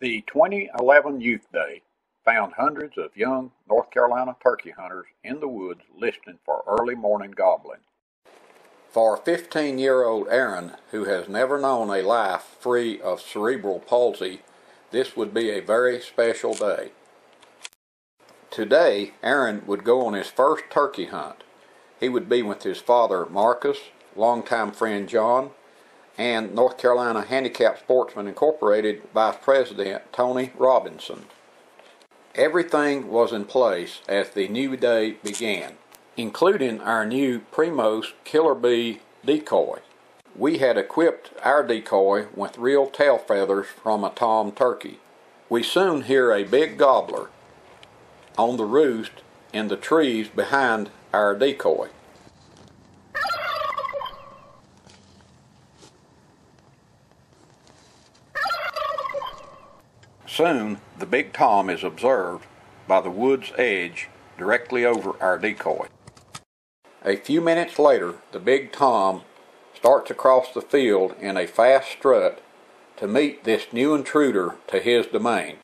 The 2011 Youth Day found hundreds of young North Carolina turkey hunters in the woods listening for early morning gobbling. For 15-year-old Aaron, who has never known a life free of cerebral palsy, this would be a very special day. Today, Aaron would go on his first turkey hunt. He would be with his father, Marcus, longtime friend John, and North Carolina Handicapped Sportsmen Incorporated Vice President Tony Robinson. Everything was in place as the new day began, including our new Primos Killer Bee decoy. We had equipped our decoy with real tail feathers from a tom turkey. We soon hear a big gobbler on the roost in the trees behind our decoy. Soon, the big tom is observed by the wood's edge directly over our decoy. A few minutes later, the big tom starts across the field in a fast strut to meet this new intruder to his domain.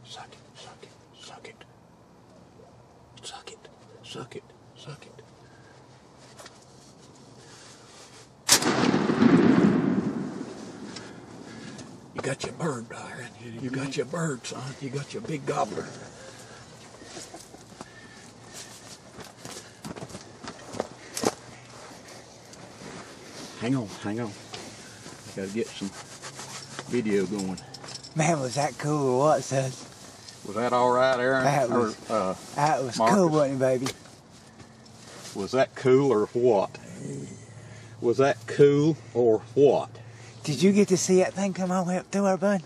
Suck it, suck it, suck it. Suck it, suck it, suck it. You got your bird, Aaron. You got your bird, son. You got your big gobbler. Hang on, hang on. Gotta get some video going. Man, was that cool or what, son? Was that all right, Aaron? That was Marcus? cool, wasn't it, baby? Was that cool or what? Was that cool or what? Did you get to see that thing come all the way up through our bud?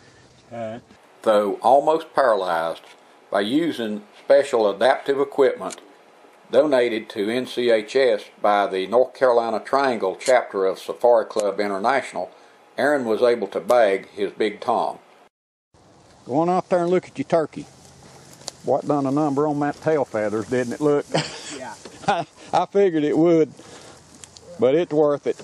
Though almost paralyzed, by using special adaptive equipment donated to NCHS by the North Carolina Triangle chapter of Safari Club International, Aaron was able to bag his big tom. Go on out there and look at your turkey. What done a number on that tail feathers, didn't it? Look. Yeah. I figured it would, but it's worth it.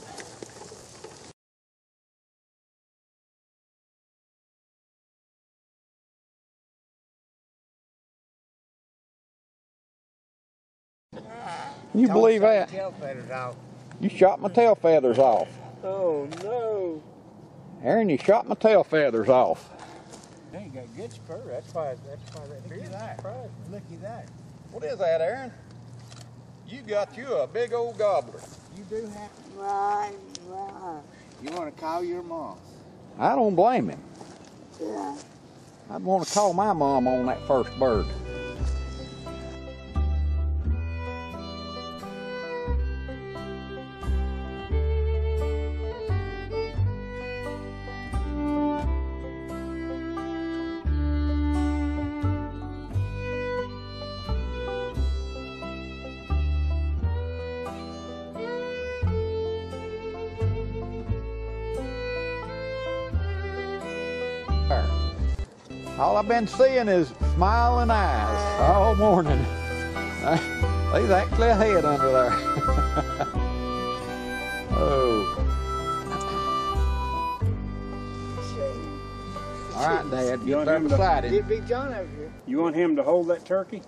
You believe that? Tail feathers off. You shot my tail feathers off. Oh no. Aaron, you shot my tail feathers off. Hey, you got good spur. That's why that tree is surprised. Look at that. What is that, Aaron? You got you a big old gobbler. You do have right. You want to call your mom? I don't blame him. Yeah. I'd want to call my mom on that first bird. All I've been seeing is smiling eyes all morning. There's actually a head under there. Oh. All right, Dad, get there beside him. Big John over here. You want him to hold that turkey?